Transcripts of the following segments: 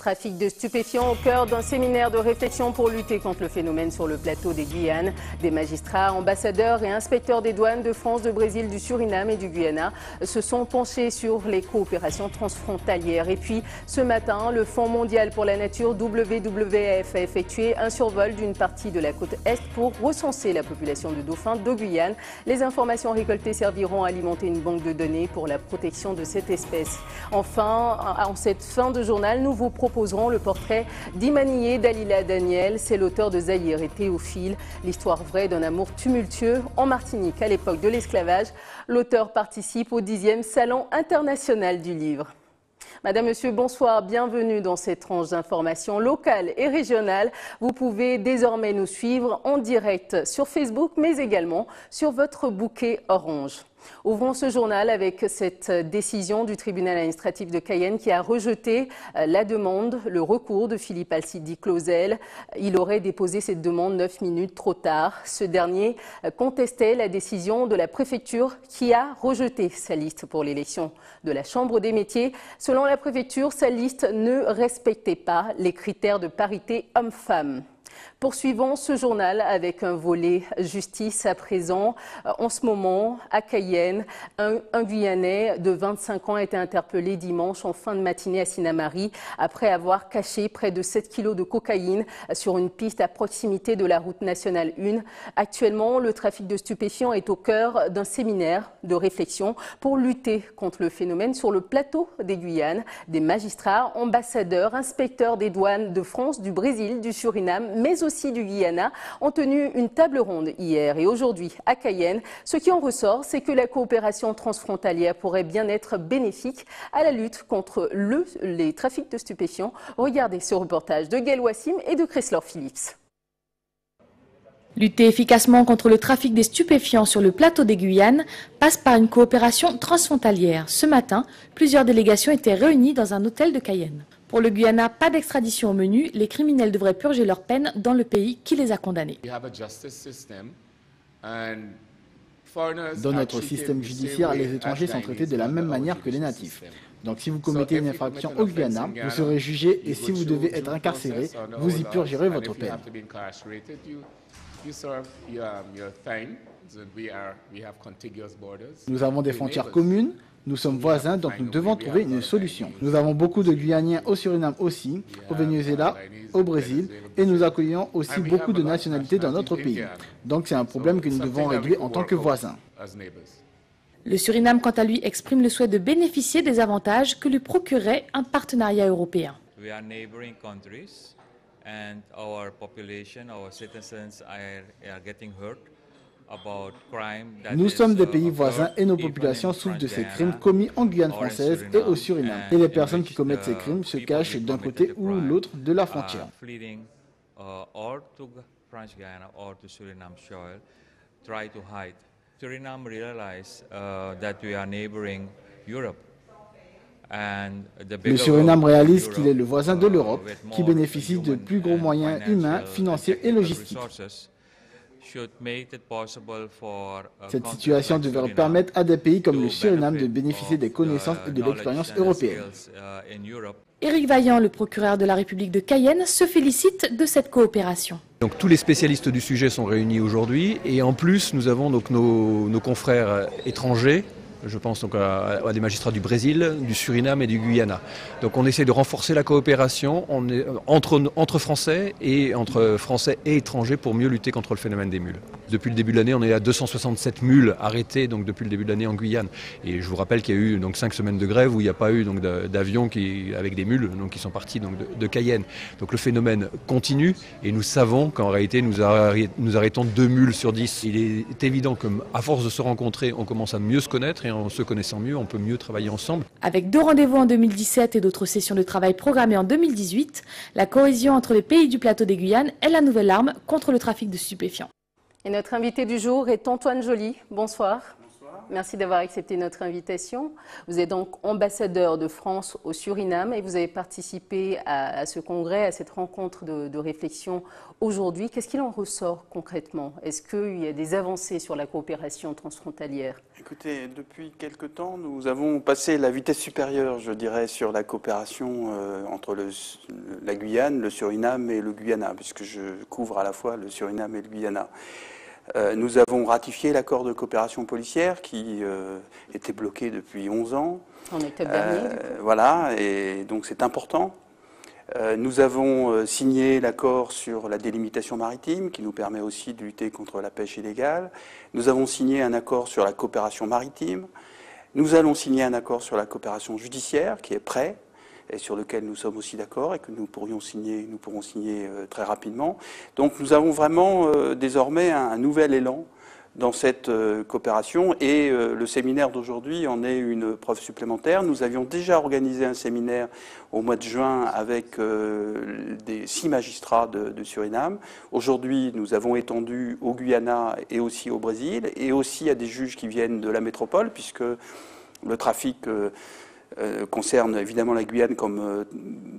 Trafic de stupéfiants au cœur d'un séminaire de réflexion pour lutter contre le phénomène sur le plateau des Guyanes. Des magistrats, ambassadeurs et inspecteurs des douanes de France, de Brésil, du Suriname et du Guyana se sont penchés sur les coopérations transfrontalières. Et puis ce matin, le Fonds mondial pour la nature WWF a effectué un survol d'une partie de la côte Est pour recenser la population de dauphins de Guyane. Les informations récoltées serviront à alimenter une banque de données pour la protection de cette espèce. Enfin, en cette fin de journal, nous vous proposerons le portrait d'Imanié Dalila Daniel. C'est l'auteur de Zahir et Théophile, l'histoire vraie d'un amour tumultueux en Martinique à l'époque de l'esclavage. L'auteur participe au 10e Salon international du livre. Madame, Monsieur, bonsoir, bienvenue dans cette tranche d'informations locales et régionales. Vous pouvez désormais nous suivre en direct sur Facebook, mais également sur votre bouquet orange. Ouvrons ce journal avec cette décision du tribunal administratif de Cayenne qui a rejeté la demande, le recours de Philippe Alcidi Clausel. Il aurait déposé cette demande 9 minutes trop tard. Ce dernier contestait la décision de la préfecture qui a rejeté sa liste pour l'élection de la Chambre des métiers. Selon la préfecture, sa liste ne respectait pas les critères de parité homme-femme. Poursuivons ce journal avec un volet justice à présent. En ce moment, à Cayenne, un Guyanais de 25 ans a été interpellé dimanche en fin de matinée à Sinnamary après avoir caché près de 7 kilos de cocaïne sur une piste à proximité de la route nationale 1. Actuellement, le trafic de stupéfiants est au cœur d'un séminaire de réflexion pour lutter contre le phénomène sur le plateau des Guyanes. Des magistrats, ambassadeurs, inspecteurs des douanes de France, du Brésil, du Suriname, mais aussi du Guyana, ont tenu une table ronde hier et aujourd'hui à Cayenne. Ce qui en ressort, c'est que la coopération transfrontalière pourrait bien être bénéfique à la lutte contre les trafics de stupéfiants. Regardez ce reportage de Gaël Wassim et de Chrysler Phillips. Lutter efficacement contre le trafic des stupéfiants sur le plateau des Guyanes passe par une coopération transfrontalière. Ce matin, plusieurs délégations étaient réunies dans un hôtel de Cayenne. Pour le Guyana, pas d'extradition au menu. Les criminels devraient purger leur peine dans le pays qui les a condamnés. Dans notre système judiciaire, les étrangers sont traités de la même manière que les natifs. Donc si vous commettez une infraction au Guyana, vous serez jugé et si vous devez être incarcéré, vous y purgerez votre peine. Nous avons des frontières communes. Nous sommes voisins, donc nous devons trouver une solution. Nous avons beaucoup de Guyanais au Suriname aussi, au Venezuela, au Brésil, et nous accueillons aussi beaucoup de nationalités dans notre pays. Donc c'est un problème que nous devons régler en tant que voisins. Le Suriname, quant à lui, exprime le souhait de bénéficier des avantages que lui procurerait un partenariat européen. Nous sommes des pays voisins et nos populations souffrent de ces crimes commis en Guyane française et au Suriname. Et les personnes qui commettent ces crimes se cachent d'un côté ou l'autre de la frontière. Le Suriname réalise qu'il est le voisin de l'Europe, qui bénéficie de plus gros moyens humains, financiers et logistiques. Cette situation devrait permettre à des pays comme le Suriname de bénéficier des connaissances et de l'expérience européenne. Éric Vaillant, le procureur de la République de Cayenne, se félicite de cette coopération. Donc tous les spécialistes du sujet sont réunis aujourd'hui et en plus nous avons donc nos confrères étrangers. Je pense donc à des magistrats du Brésil, du Suriname et du Guyana. Donc on essaie de renforcer la coopération entre Français et entre Français et étrangers pour mieux lutter contre le phénomène des mules. Depuis le début de l'année, on est à 267 mules arrêtées donc depuis le début de l'année en Guyane. Et je vous rappelle qu'il y a eu donc 5 semaines de grève où il n'y a pas eu donc d'avions avec des mules donc qui sont partis donc de Cayenne. Donc le phénomène continue et nous savons qu'en réalité nous arrêtons 2 mules sur 10. Il est évident qu'à force de se rencontrer, on commence à mieux se connaître et en se connaissant mieux, on peut mieux travailler ensemble. Avec 2 rendez-vous en 2017 et d'autres sessions de travail programmées en 2018, la cohésion entre les pays du plateau des Guyanes est la nouvelle arme contre le trafic de stupéfiants. Et notre invité du jour est Antoine Joly. Bonsoir. Bonsoir. merci d'avoir accepté notre invitation. Vous êtes donc ambassadeur de France au Suriname et vous avez participé à ce congrès, à cette rencontre de réflexion aujourd'hui. Qu'est-ce qu'il en ressort concrètement? Est-ce qu'il y a des avancées sur la coopération transfrontalière? Écoutez, depuis quelque temps, nous avons passé la vitesse supérieure, je dirais, sur la coopération entre la Guyane, le Suriname et le Guyana, puisque je couvre à la fois le Suriname et le Guyana. Nous avons ratifié l'accord de coopération policière qui était bloqué depuis 11 ans. En octobre dernier. Voilà, et donc c'est important. Nous avons signé l'accord sur la délimitation maritime qui nous permet aussi de lutter contre la pêche illégale. Nous avons signé un accord sur la coopération maritime. Nous allons signer un accord sur la coopération judiciaire qui est prêt et sur lequel nous sommes aussi d'accord et que nous pourrons signer très rapidement. Donc nous avons vraiment désormais un nouvel élan dans cette coopération et le séminaire d'aujourd'hui en est une preuve supplémentaire. Nous avions déjà organisé un séminaire au mois de juin avec 6 magistrats de Suriname. Aujourd'hui, nous avons étendu au Guyana et aussi au Brésil et aussi à des juges qui viennent de la métropole puisque le trafic concerne évidemment la Guyane comme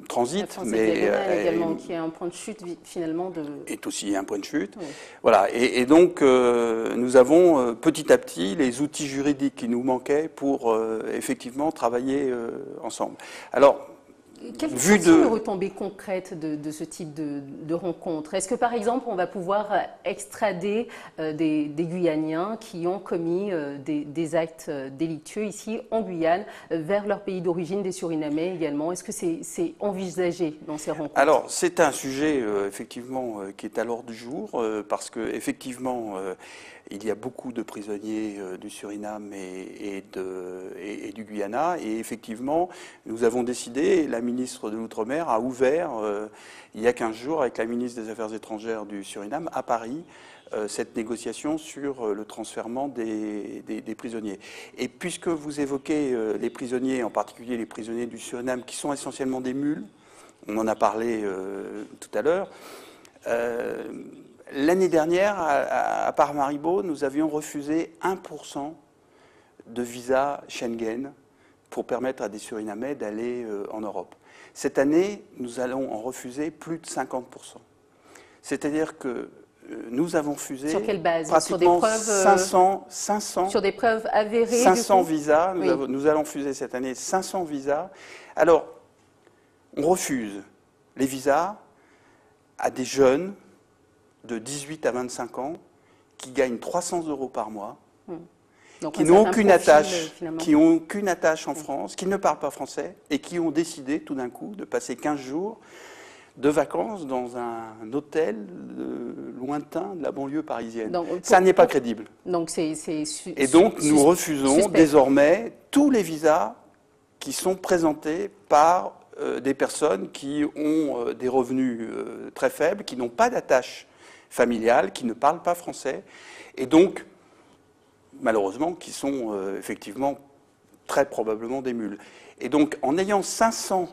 transit, mais également qui est un point de chute finalement est aussi un point de chute. Oui. Voilà, et donc nous avons petit à petit les outils juridiques qui nous manquaient pour effectivement travailler ensemble. Alors, quelles sont les retombées concrètes de ce type de rencontre? Est-ce que par exemple on va pouvoir extrader des Guyanais qui ont commis des actes délictueux ici en Guyane vers leur pays d'origine, des Surinamais également? Est-ce que c'est envisagé dans ces rencontres? Alors c'est un sujet effectivement qui est à l'ordre du jour parce que effectivement il y a beaucoup de prisonniers du Suriname et du Guyana et effectivement nous avons décidé, la ministre de l'Outre-mer a ouvert il y a 15 jours avec la ministre des Affaires étrangères du Suriname à Paris cette négociation sur le transfèrement des prisonniers. Et puisque vous évoquez les prisonniers, en particulier les prisonniers du Suriname qui sont essentiellement des mules, on en a parlé tout à l'heure, l'année dernière, à Paramaribo, nous avions refusé 1% de visa Schengen pour permettre à des Surinamais d'aller en Europe. Cette année, nous allons en refuser plus de 50%. C'est-à-dire que nous avons refusé sur quelle base? pratiquement sur des preuves, 500 sur des preuves avérées 500 visas. Oui. Nous allons refuser cette année 500 visas. Alors, on refuse les visas à des jeunes de 18 à 25 ans qui gagnent 300 € par mois, donc qui n'ont aucune attache en France, qui ne parlent pas français et qui ont décidé tout d'un coup de passer 15 jours de vacances dans un hôtel lointain de la banlieue parisienne. Donc, ça n'est pas crédible. Donc et donc nous refusons désormais tous les visas qui sont présentés par des personnes qui ont des revenus très faibles, qui n'ont pas d'attache familiale, qui ne parlent pas français, et donc, malheureusement, qui sont effectivement très probablement des mules. Et donc, en ayant 500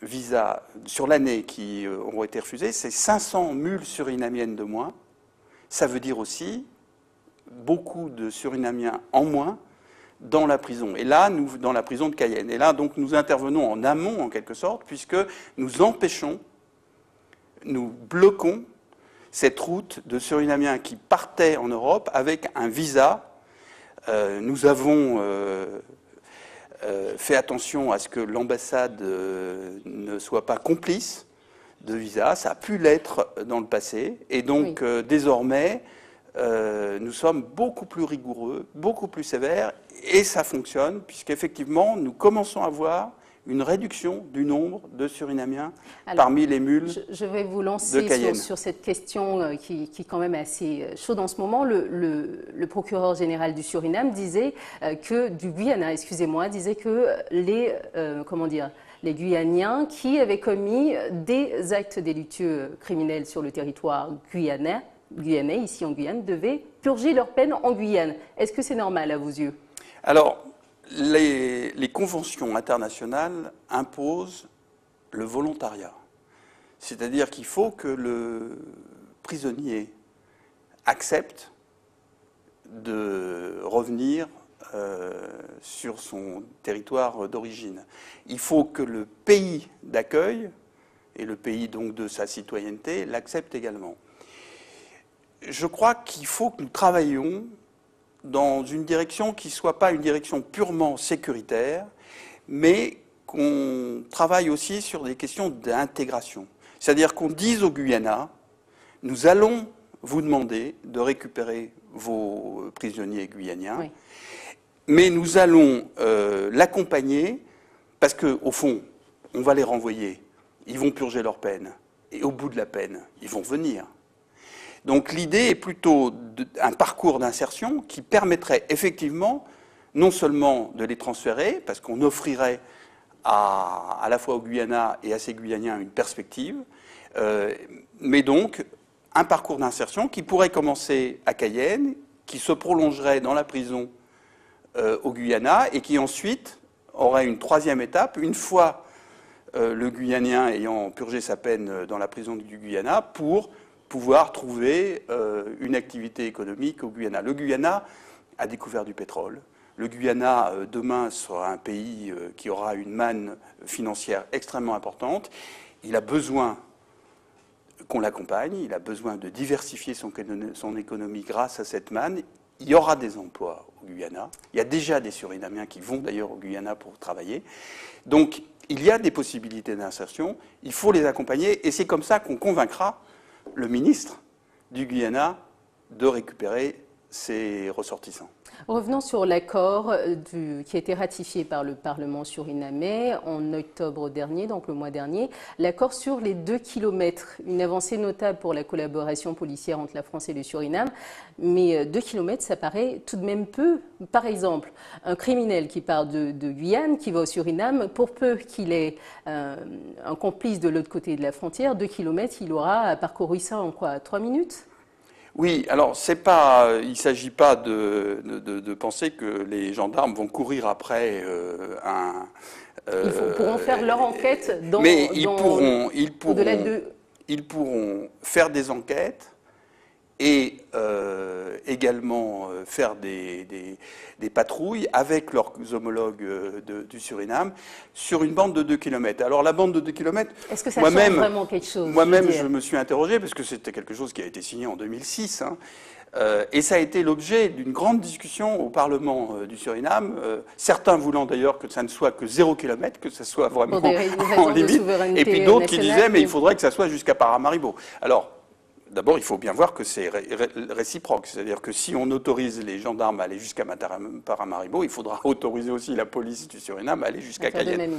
visas sur l'année qui ont été refusés, c'est 500 mules surinamiennes de moins. Ça veut dire aussi beaucoup de Surinamiens en moins dans la prison. Et là, nous, dans la prison de Cayenne. Et là, donc, nous intervenons en amont, en quelque sorte, puisque nous empêchons, nous bloquons cette route de Surinamiens qui partaient en Europe avec un visa. Nous avons fait attention à ce que l'ambassade ne soit pas complice de visa. Ça a pu l'être dans le passé. Et donc, désormais, nous sommes beaucoup plus rigoureux, beaucoup plus sévères, et ça fonctionne, puisqu'effectivement, nous commençons à voir une réduction du nombre de Surinamiens parmi les mules. Je vais vous lancer sur cette question qui est quand même assez chaude en ce moment. Le procureur général du Suriname disait que, du Guyana, excusez-moi, disait que les Guyanais qui avaient commis des actes délictueux criminels sur le territoire guyanais, ici en Guyane, devaient purger leur peine en Guyane. Est-ce que c'est normal à vos yeux? Alors, les conventions internationales imposent le volontariat. C'est-à-dire qu'il faut que le prisonnier accepte de revenir sur son territoire d'origine. Il faut que le pays d'accueil et le pays donc de sa citoyenneté l'accepte également. Je crois qu'il faut que nous travaillions dans une direction qui ne soit pas une direction purement sécuritaire, mais qu'on travaille aussi sur des questions d'intégration. C'est-à-dire qu'on dise au Guyana, nous allons vous demander de récupérer vos prisonniers guyaniens, oui, mais nous allons l'accompagner parce qu'au fond, on va les renvoyer, ils vont purger leur peine, et au bout de la peine, ils vont venir. Donc l'idée est plutôt un parcours d'insertion qui permettrait effectivement non seulement de les transférer, parce qu'on offrirait à la fois au Guyana et à ces Guyaniens une perspective, mais donc un parcours d'insertion qui pourrait commencer à Cayenne, qui se prolongerait dans la prison au Guyana et qui ensuite aurait une troisième étape, une fois le Guyanien ayant purgé sa peine dans la prison du Guyana, pour pouvoir trouver une activité économique au Guyana. Le Guyana a découvert du pétrole. Le Guyana, demain, sera un pays qui aura une manne financière extrêmement importante. Il a besoin qu'on l'accompagne, il a besoin de diversifier son économie grâce à cette manne. Il y aura des emplois au Guyana. Il y a déjà des Surinamiens qui vont d'ailleurs au Guyana pour travailler. Donc, il y a des possibilités d'insertion. Il faut les accompagner et c'est comme ça qu'on convaincra le ministre du Guyana de récupérer ses ressortissants. Revenons sur l'accord qui a été ratifié par le Parlement surinamais en octobre dernier, donc le mois dernier. L'accord sur les 2 kilomètres, une avancée notable pour la collaboration policière entre la France et le Suriname. Mais 2 kilomètres, ça paraît tout de même peu. Par exemple, un criminel qui part de Guyane, qui va au Suriname, pour peu qu'il ait un complice de l'autre côté de la frontière, 2 kilomètres, il aura parcouru ça en quoi, 3 minutes ? Oui, alors il ne s'agit pas de penser que les gendarmes vont courir après ils pourront faire leur enquête mais ils pourront faire des enquêtes et également faire des patrouilles avec leurs homologues du Suriname sur une bande de 2 km. Alors la bande de 2 km, est-ce que ça change vraiment quelque chose? Moi-même, je me suis interrogé parce que c'était quelque chose qui a été signé en 2006. Et ça a été l'objet d'une grande discussion au Parlement du Suriname, certains voulant d'ailleurs que ça ne soit que 0 km, que ça soit vraiment en limite, et puis d'autres qui disaient mais il faudrait que ça soit jusqu'à Paramaribo. Alors, d'abord, il faut bien voir que c'est réciproque. C'est-à-dire que si on autorise les gendarmes à aller jusqu'à Paramaribo, il faudra autoriser aussi la police du Suriname à aller jusqu'à Cayenne.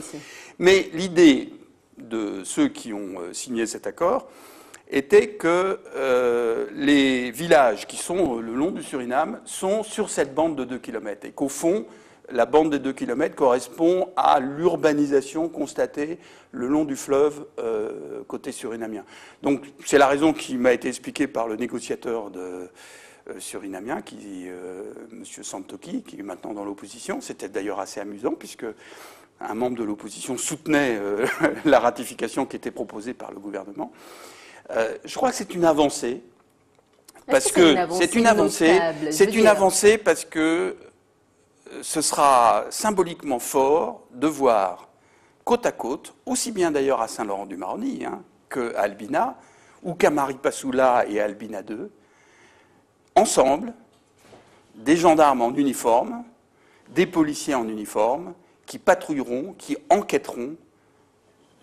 Mais l'idée de ceux qui ont signé cet accord était que les villages qui sont le long du Suriname sont sur cette bande de 2 km et qu'au fond, la bande des 2 km correspond à l'urbanisation constatée le long du fleuve côté surinamien. Donc c'est la raison qui m'a été expliquée par le négociateur surinamien, M. Santoki, qui est maintenant dans l'opposition. C'était d'ailleurs assez amusant puisque un membre de l'opposition soutenait la ratification qui était proposée par le gouvernement. Je crois que c'est une avancée. Parce que c'est une avancée parce que ce sera symboliquement fort de voir côte à côte, aussi bien d'ailleurs à Saint-Laurent-du-Maroni qu'à Albina, ou qu'à Maripasoula et à Albina 2, ensemble, des gendarmes en uniforme, des policiers en uniforme, qui patrouilleront, qui enquêteront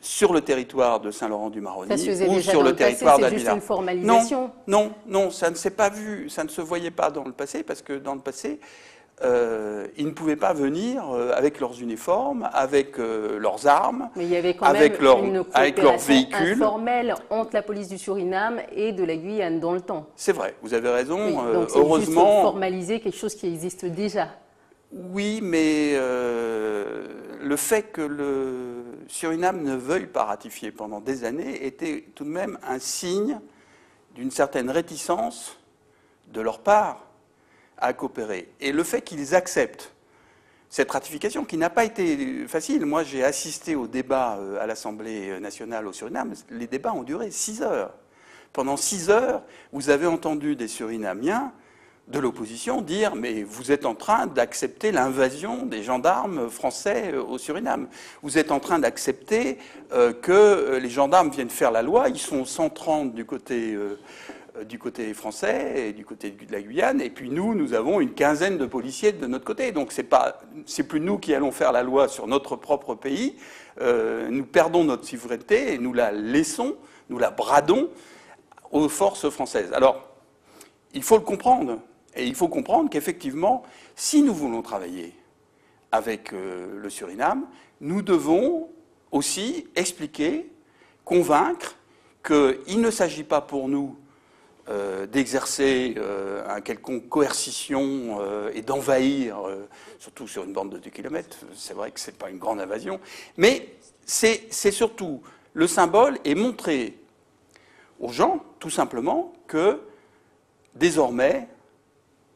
sur le territoire de Saint-Laurent-du-Maroni ou sur le territoire d'Albina. C'est juste une formalisation. Non, ça ne s'est pas vu, ça ne se voyait pas dans le passé, parce que dans le passé, ils ne pouvaient pas venir avec leurs uniformes, avec leurs armes, mais il y avait quand avec même leurs véhicules informelle entre la police du Suriname et de la Guyane dans le temps. C'est vrai, vous avez raison. Oui, donc heureusement, juste formaliser quelque chose qui existe déjà. Oui, mais le fait que le Suriname ne veuille pas ratifier pendant des années était tout de même un signe d'une certaine réticence de leur part à coopérer. Et le fait qu'ils acceptent cette ratification, qui n'a pas été facile. Moi, j'ai assisté au débat à l'Assemblée nationale au Suriname. Les débats ont duré 6 heures. Pendant 6 heures, vous avez entendu des Surinamiens de l'opposition dire « mais vous êtes en train d'accepter l'invasion des gendarmes français au Suriname. Vous êtes en train d'accepter que les gendarmes viennent faire la loi, ils sont 130 du côté français et du côté de la Guyane, et puis nous avons une quinzaine de policiers de notre côté. Donc c'est plus nous qui allons faire la loi sur notre propre pays. Nous perdons notre souveraineté et nous la laissons, nous la bradons aux forces françaises. » Alors, il faut le comprendre. Et il faut comprendre qu'effectivement, si nous voulons travailler avec le Suriname, nous devons aussi expliquer, convaincre qu'il ne s'agit pas pour nous d'exercer un quelconque coercition et d'envahir, surtout sur une bande de 2 km, c'est vrai que ce n'est pas une grande invasion, mais c'est surtout le symbole et montrer aux gens, tout simplement, que désormais,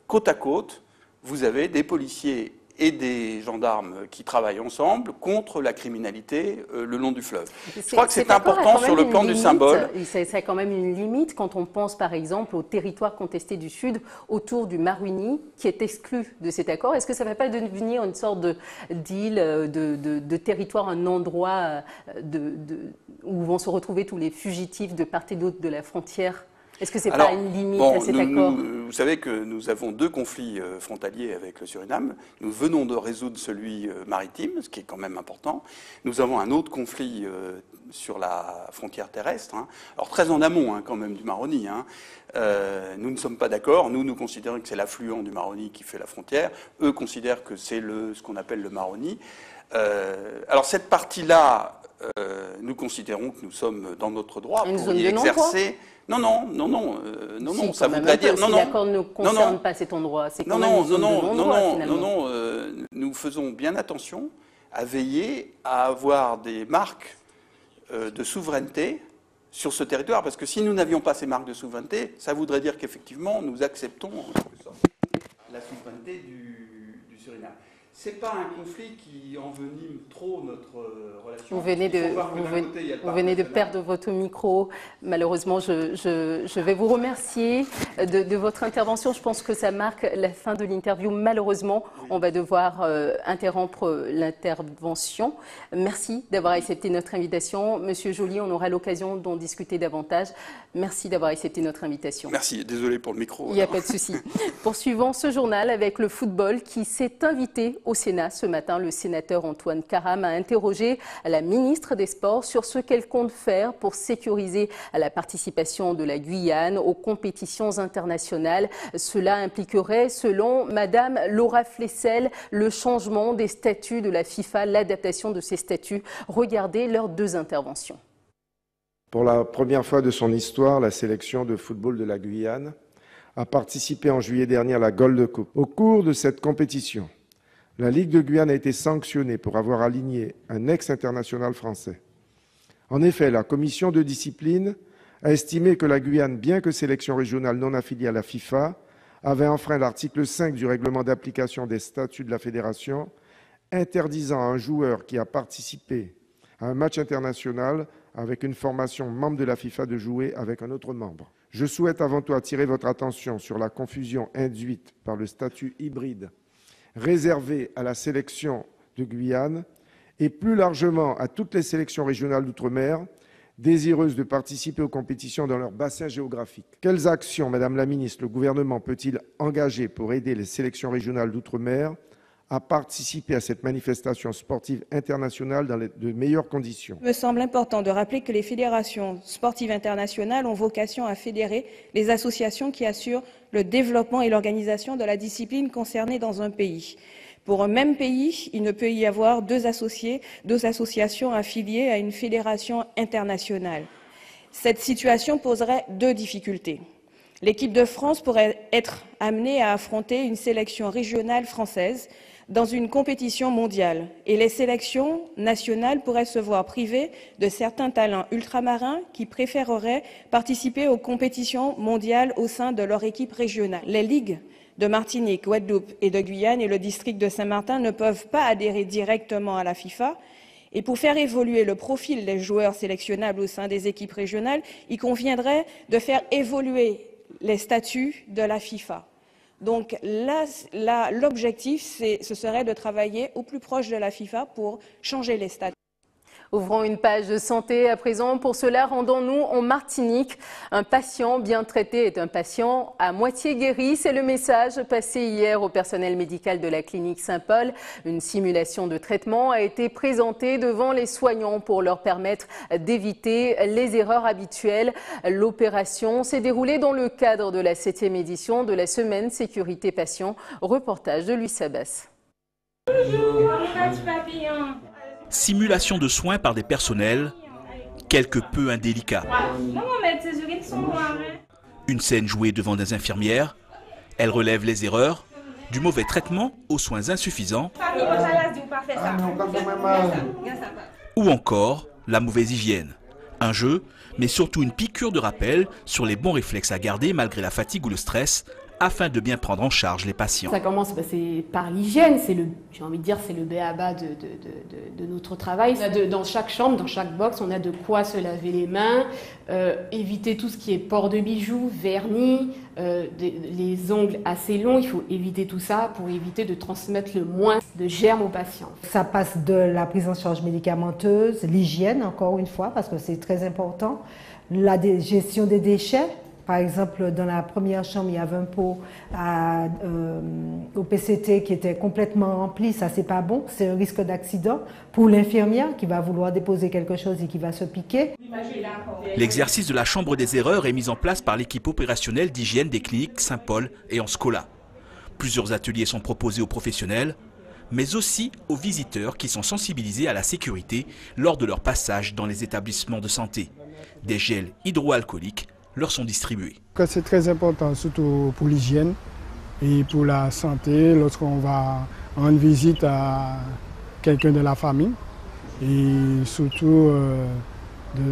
côte à côte, vous avez des policiers et des gendarmes qui travaillent ensemble contre la criminalité le long du fleuve. Je crois que c'est important sur le plan du symbole. C'est quand même une limite quand on pense par exemple au territoire contesté du Sud autour du Maroni qui est exclu de cet accord. Est-ce que ça ne va pas devenir une sorte d'île, de territoire, un endroit où vont se retrouver tous les fugitifs de part et d'autre de la frontière ? Est-ce que ce n'est pas une limite à cet accord ? Vous savez que nous avons 2 conflits frontaliers avec le Suriname. Nous venons de résoudre celui maritime, ce qui est quand même important. Nous avons un autre conflit sur la frontière terrestre, alors très en amont quand même du Maroni. Nous ne sommes pas d'accord. Nous considérons que c'est l'affluent du Maroni qui fait la frontière. Eux considèrent que c'est ce qu'on appelle le Maroni. Alors cette partie-là, nous considérons que nous sommes dans notre droit pour y exercer. Non, Si, ça voudrait dire... Si l'accord ne concerne pas cet endroit, c'est quand même une zone de non-droit, finalement. Nous faisons bien attention à veiller à avoir des marques de souveraineté sur ce territoire, parce que si nous n'avions pas ces marques de souveraineté, ça voudrait dire qu'effectivement, nous acceptons en quelque sorte la souveraineté du Suriname. Ce n'est pas un conflit qui envenime trop notre relation. Vous venez de perdre votre micro. Malheureusement, je vais vous remercier de votre intervention. Je pense que ça marque la fin de l'interview. Malheureusement, on va devoir interrompre l'intervention. Merci d'avoir accepté notre invitation. Monsieur Joly, on aura l'occasion d'en discuter davantage. Merci d'avoir accepté notre invitation. Merci. Désolé pour le micro. Il n'y a pas de souci. Poursuivons ce journal avec le football qui s'est invité au Sénat ce matin. Le sénateur Antoine Karam a interrogé la ministre des Sports sur ce qu'elle compte faire pour sécuriser la participation de la Guyane aux compétitions internationales. Cela impliquerait, selon Madame Laura Flessel, le changement des statuts de la FIFA, l'adaptation de ces statuts. Regardez leurs 2 interventions. Pour la première fois de son histoire, la sélection de football de la Guyane a participé en juillet dernier à la Gold Cup. Au cours de cette compétition, la Ligue de Guyane a été sanctionnée pour avoir aligné un ex-international français. En effet, la commission de discipline a estimé que la Guyane, bien que sélection régionale non affiliée à la FIFA, avait enfreint l'article 5 du règlement d'application des statuts de la fédération, interdisant à un joueur qui a participé à un match international avec une formation membre de la FIFA de jouer avec un autre membre. Je souhaite avant tout attirer votre attention sur la confusion induite par le statut hybride réservé à la sélection de Guyane et plus largement à toutes les sélections régionales d'outre-mer désireuses de participer aux compétitions dans leur bassin géographique. Quelles actions, Madame la Ministre, le gouvernement peut-il engager pour aider les sélections régionales d'outre-mer à participer à cette manifestation sportive internationale dans de meilleures conditions? Il me semble important de rappeler que les fédérations sportives internationales ont vocation à fédérer les associations qui assurent le développement et l'organisation de la discipline concernée dans un pays. Pour un même pays, il ne peut y avoir 2 associations affiliées à une fédération internationale. Cette situation poserait 2 difficultés. L'équipe de France pourrait être amenée à affronter une sélection régionale française dans une compétition mondiale et les sélections nationales pourraient se voir privées de certains talents ultramarins qui préféreraient participer aux compétitions mondiales au sein de leur équipe régionale. Les ligues de Martinique, Guadeloupe et de Guyane et le district de Saint-Martin ne peuvent pas adhérer directement à la FIFA. Et pour faire évoluer le profil des joueurs sélectionnables au sein des équipes régionales, il conviendrait de faire évoluer les statuts de la FIFA. Donc là, l'objectif, ce serait de travailler au plus proche de la FIFA pour changer les statuts. Ouvrons une page de santé à présent. Pour cela, rendons-nous en Martinique. Un patient bien traité est un patient à moitié guéri. C'est le message passé hier au personnel médical de la clinique Saint-Paul. Une simulation de traitement a été présentée devant les soignants pour leur permettre d'éviter les erreurs habituelles. L'opération s'est déroulée dans le cadre de la 7e édition de la semaine sécurité patient. Reportage de Louis Sabas. Bonjour, papillon. Simulation de soins par des personnels quelque peu indélicats. Une scène jouée devant des infirmières. Elle relève les erreurs, du mauvais traitement aux soins insuffisants ou encore la mauvaise hygiène. Un jeu, mais surtout une piqûre de rappel sur les bons réflexes à garder malgré la fatigue ou le stress, afin de bien prendre en charge les patients. Ça commence par l'hygiène, j'ai envie de dire, c'est le b.a.-ba de notre travail. Dans chaque chambre, dans chaque box, on a de quoi se laver les mains, éviter tout ce qui est port de bijoux, vernis, les ongles assez longs, il faut éviter tout ça pour éviter de transmettre le moins de germes aux patients. Ça passe de la prise en charge médicamenteuse, l'hygiène encore une fois, parce que c'est très important, la gestion des déchets. Par exemple, dans la première chambre, il y avait un pot au PCT qui était complètement rempli. Ça, c'est pas bon. C'est un risque d'accident pour l'infirmière qui va vouloir déposer quelque chose et qui va se piquer. L'exercice de la chambre des erreurs est mis en place par l'équipe opérationnelle d'hygiène des cliniques Saint-Paul et Anscola. Plusieurs ateliers sont proposés aux professionnels, mais aussi aux visiteurs qui sont sensibilisés à la sécurité lors de leur passage dans les établissements de santé. Des gels hydroalcooliques leur sont distribués. C'est très important, surtout pour l'hygiène et pour la santé, lorsqu'on va rendre visite à quelqu'un de la famille. Et surtout de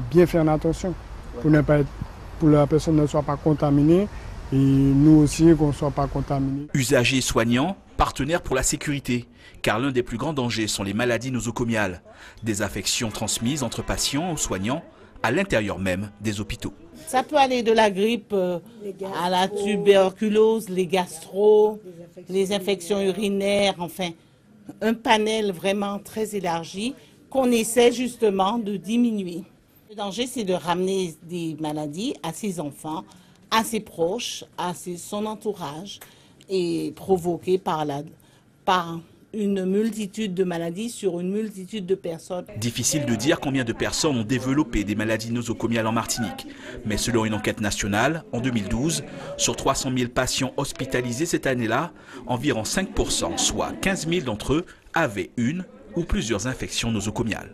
bien faire attention pour que la personne ne soit pas contaminée et nous aussi qu'on ne soit pas contaminés. Usagers et soignants, partenaires pour la sécurité, car l'un des plus grands dangers sont les maladies nosocomiales, des infections transmises entre patients ou soignants à l'intérieur même des hôpitaux. Ça peut aller de la grippe à la tuberculose, les gastro, les infections urinaires, enfin un panel vraiment très élargi qu'on essaie justement de diminuer. Le danger, c'est de ramener des maladies à ses enfants, à ses proches, à son entourage et provoqué par une multitude de maladies sur une multitude de personnes. Difficile de dire combien de personnes ont développé des maladies nosocomiales en Martinique. Mais selon une enquête nationale, en 2012, sur 300 000 patients hospitalisés cette année-là, environ 5%, soit 15 000 d'entre eux, avaient une ou plusieurs infections nosocomiales.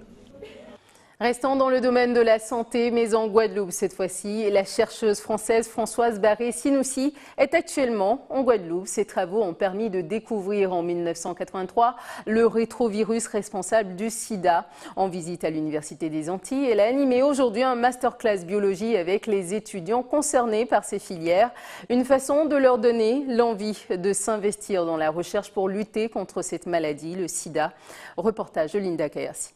Restant dans le domaine de la santé, mais en Guadeloupe cette fois-ci, la chercheuse française Françoise Barré-Sinoussi est actuellement en Guadeloupe. Ses travaux ont permis de découvrir en 1983 le rétrovirus responsable du sida. En visite à l'Université des Antilles, elle a animé aujourd'hui un masterclass biologie avec les étudiants concernés par ces filières. Une façon de leur donner l'envie de s'investir dans la recherche pour lutter contre cette maladie, le sida. Reportage de Linda Kayassi.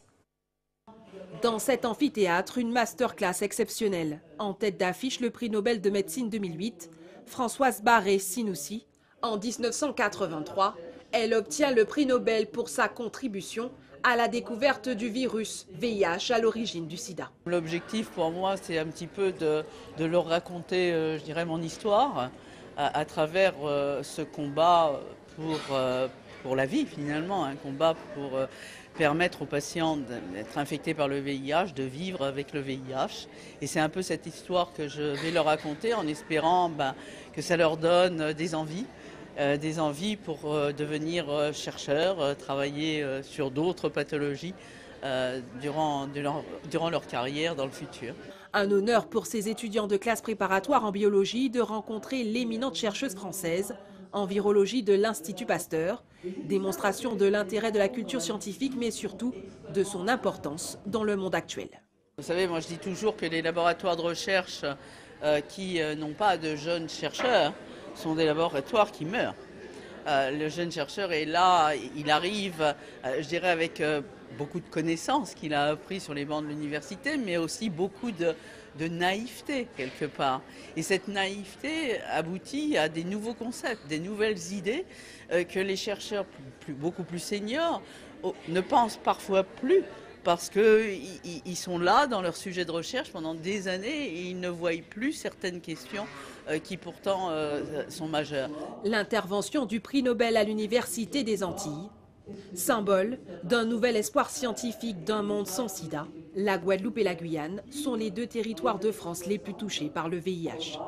Dans cet amphithéâtre, une masterclass exceptionnelle. En tête d'affiche, le prix Nobel de médecine 2008, Françoise Barré-Sinoussi. En 1983, elle obtient le prix Nobel pour sa contribution à la découverte du virus VIH à l'origine du sida. L'objectif pour moi, c'est un petit peu de leur raconter, je dirais, mon histoire à travers ce combat pour la vie finalement, un combat pour permettre aux patients d'être infectés par le VIH, de vivre avec le VIH. Et c'est un peu cette histoire que je vais leur raconter en espérant que ça leur donne des envies pour devenir chercheurs, travailler sur d'autres pathologies durant leur carrière dans le futur. Un honneur pour ces étudiants de classe préparatoire en biologie de rencontrer l'éminente chercheuse française en virologie de l'Institut Pasteur. Démonstration de l'intérêt de la culture scientifique, mais surtout de son importance dans le monde actuel. Vous savez, moi je dis toujours que les laboratoires de recherche qui n'ont pas de jeunes chercheurs sont des laboratoires qui meurent. Le jeune chercheur est là, il arrive, je dirais, avec beaucoup de connaissances qu'il a appris sur les bancs de l'université, mais aussi beaucoup naïveté quelque part. Et cette naïveté aboutit à des nouveaux concepts, des nouvelles idées que les chercheurs beaucoup plus seniors ne pensent parfois plus, parce qu'ils sont là dans leur sujet de recherche pendant des années et ils ne voient plus certaines questions qui pourtant sont majeures. L'intervention du prix Nobel à l'Université des Antilles, symbole d'un nouvel espoir scientifique d'un monde sans sida. La Guadeloupe et la Guyane sont les deux territoires de France les plus touchés par le VIH.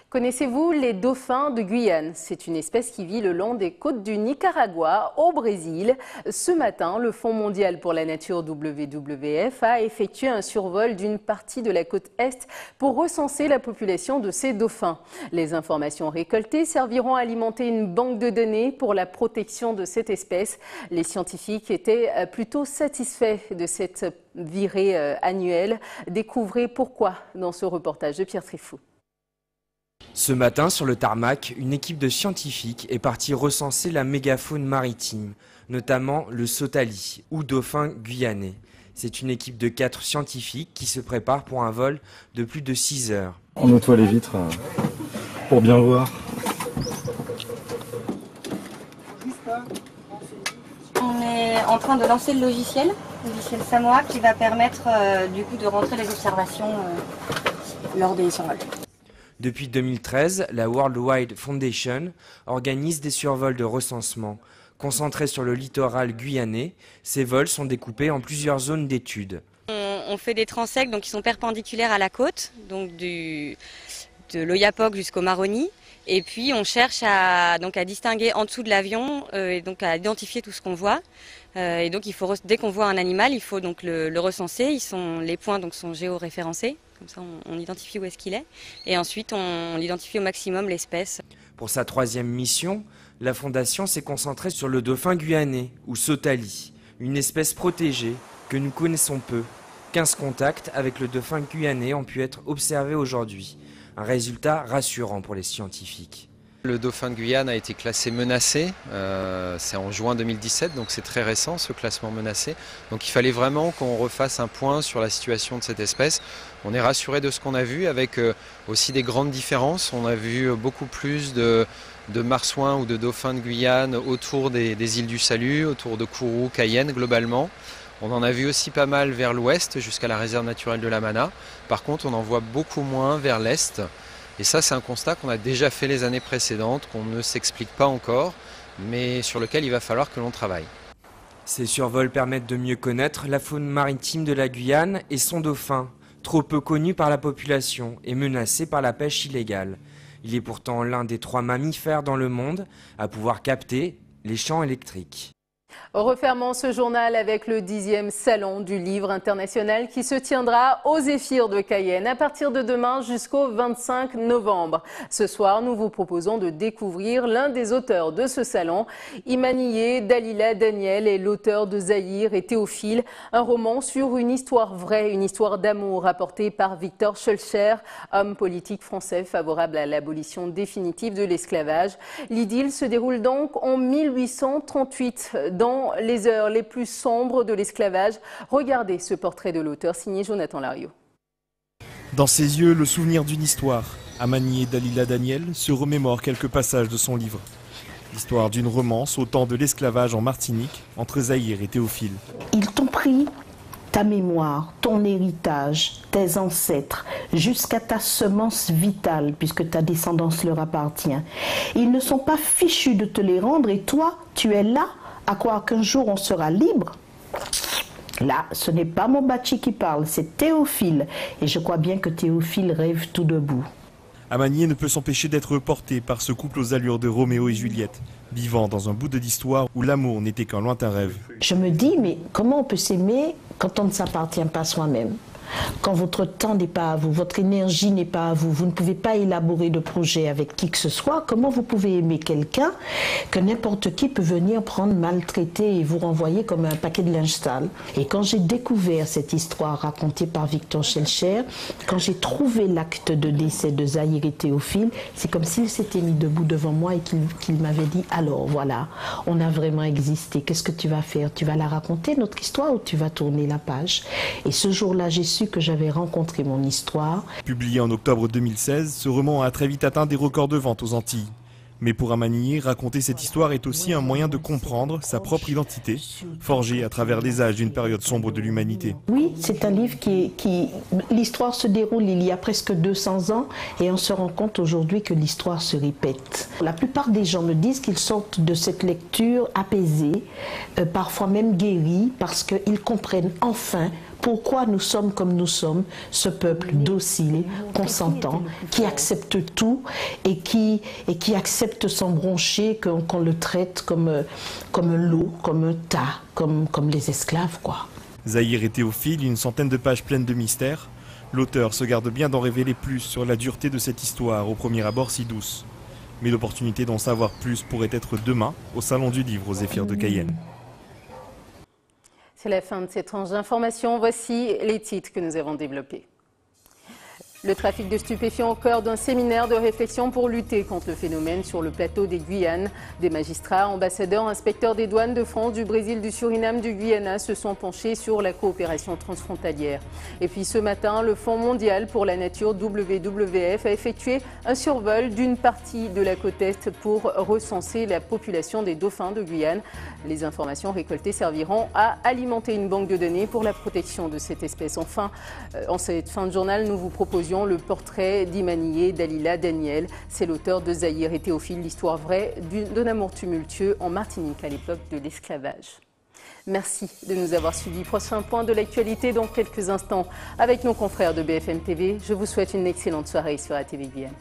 Connaissez-vous les dauphins de Guyane? C'est une espèce qui vit le long des côtes du Nicaragua au Brésil. Ce matin, le Fonds mondial pour la nature WWF a effectué un survol d'une partie de la côte est pour recenser la population de ces dauphins. Les informations récoltées serviront à alimenter une banque de données pour la protection de cette espèce. Les scientifiques étaient plutôt satisfaits de cette virée annuelle. Découvrez pourquoi dans ce reportage de Pierre Trifou. Ce matin, sur le tarmac, une équipe de scientifiques est partie recenser la mégafaune maritime, notamment le sautali, ou dauphin guyanais. C'est une équipe de 4 scientifiques qui se prépare pour un vol de plus de 6 heures. On nettoie les vitres pour bien voir. On est en train de lancer le logiciel Samoa, qui va permettre du coup de rentrer les observations lors des survols. Depuis 2013, la World Wide Foundation organise des survols de recensement. Concentrés sur le littoral guyanais, ces vols sont découpés en plusieurs zones d'études. On fait des transects donc qui sont perpendiculaires à la côte, donc de l'Oyapock jusqu'au Maroni. Et puis on cherche à distinguer en dessous de l'avion et donc à identifier tout ce qu'on voit. Et donc dès qu'on voit un animal, il faut donc le recenser. Les points donc sont géoréférencés. Comme ça, on identifie où est-ce qu'il est. Et ensuite, on identifie au maximum l'espèce. Pour sa 3e mission, la Fondation s'est concentrée sur le dauphin guyanais, ou sautali, une espèce protégée que nous connaissons peu. 15 contacts avec le dauphin guyanais ont pu être observés aujourd'hui. Un résultat rassurant pour les scientifiques. Le dauphin de Guyane a été classé menacé, c'est en juin 2017, donc c'est très récent ce classement menacé. Donc il fallait vraiment qu'on refasse un point sur la situation de cette espèce. On est rassuré de ce qu'on a vu, avec aussi des grandes différences. On a vu beaucoup plus de marsouins ou de dauphins de Guyane autour des îles du Salut, autour de Kourou, Cayenne globalement. On en a vu aussi pas mal vers l'ouest, jusqu'à la réserve naturelle de la Mana. Par contre, on en voit beaucoup moins vers l'est. Et ça, c'est un constat qu'on a déjà fait les années précédentes, qu'on ne s'explique pas encore, mais sur lequel il va falloir que l'on travaille. Ces survols permettent de mieux connaître la faune maritime de la Guyane et son dauphin, trop peu connu par la population et menacé par la pêche illégale. Il est pourtant l'un des 3 mammifères dans le monde à pouvoir capter les champs électriques. Refermons ce journal avec le 10e salon du livre international qui se tiendra au Zéphyr de Cayenne à partir de demain jusqu'au 25 novembre. Ce soir, nous vous proposons de découvrir l'un des auteurs de ce salon. Imanié Dalila Daniel est l'auteur de Zahir et Théophile, un roman sur une histoire vraie, une histoire d'amour rapportée par Victor Schœlcher, homme politique français favorable à l'abolition définitive de l'esclavage. L'idylle se déroule donc en 1838 dans les heures les plus sombres de l'esclavage. Regardez ce portrait de l'auteur signé Jonathan Lariot. Dans ses yeux, le souvenir d'une histoire. Amani Dalila Daniel se remémore quelques passages de son livre. L'histoire d'une romance au temps de l'esclavage en Martinique entre Zahir et Théophile. Ils t'ont pris ta mémoire, ton héritage, tes ancêtres, jusqu'à ta semence vitale, puisque ta descendance leur appartient. Ils ne sont pas fichus de te les rendre et toi, tu es là à croire qu'un jour on sera libre. Là, ce n'est pas Mombachi qui parle, c'est Théophile. Et je crois bien que Théophile rêve tout debout. Amanié ne peut s'empêcher d'être porté par ce couple aux allures de Roméo et Juliette, vivant dans un bout d'histoire où l'amour n'était qu'un lointain rêve. Je me dis, mais comment on peut s'aimer quand on ne s'appartient pas soi-même? quand votre temps n'est pas à vous, votre énergie n'est pas à vous, vous ne pouvez pas élaborer de projet avec qui que ce soit, comment vous pouvez aimer quelqu'un que n'importe qui peut venir prendre, maltraiter et vous renvoyer comme un paquet de linge sale? Et quand j'ai découvert cette histoire racontée par Victor Schellcher, quand j'ai trouvé l'acte de décès de Zahir et Théophile, c'est comme s'il s'était mis debout devant moi et qu'il m'avait dit « Alors voilà, on a vraiment existé, qu'est-ce que tu vas faire? Tu vas la raconter, notre histoire, ou tu vas tourner la page ?» Et ce jour-là, j'ai su que j'avais rencontré mon histoire. Publié en octobre 2016, ce roman a très vite atteint des records de vente aux Antilles. Mais pour Amanié, raconter cette histoire est aussi un moyen de comprendre sa propre identité, forgée à travers les âges d'une période sombre de l'humanité. Oui, c'est un livre l'histoire se déroule il y a presque 200 ans et on se rend compte aujourd'hui que l'histoire se répète. La plupart des gens me disent qu'ils sortent de cette lecture apaisés, parfois même guéris, parce qu'ils comprennent enfin pourquoi nous sommes comme nous sommes, ce peuple docile, consentant, qui accepte tout et qui accepte sans broncher qu'on le traite comme l'eau, comme un tas, comme les esclaves, quoi. Zahir et Théophile, une centaine de pages pleines de mystères. L'auteur se garde bien d'en révéler plus sur la dureté de cette histoire, au premier abord si douce. Mais l'opportunité d'en savoir plus pourrait être demain, au Salon du Livre aux Zéphyrs de Cayenne. C'est la fin de cette tranche d'information. Voici les titres que nous avons développés. Le trafic de stupéfiants au cœur d'un séminaire de réflexion pour lutter contre le phénomène sur le plateau des Guyanes. Des magistrats, ambassadeurs, inspecteurs des douanes de France, du Brésil, du Suriname, du Guyana se sont penchés sur la coopération transfrontalière. Et puis ce matin, le Fonds mondial pour la nature WWF a effectué un survol d'une partie de la côte Est pour recenser la population des dauphins de Guyane. Les informations récoltées serviront à alimenter une banque de données pour la protection de cette espèce. Enfin, en cette fin de journal, nous vous proposons le portrait d'Imanié Dalila Daniel. C'est l'auteur de Zahir et Théophile, l'histoire vraie d'un amour tumultueux en Martinique à l'époque de l'esclavage. Merci de nous avoir suivis. Prochain point de l'actualité dans quelques instants avec nos confrères de BFM TV. Je vous souhaite une excellente soirée sur ATV Guyane.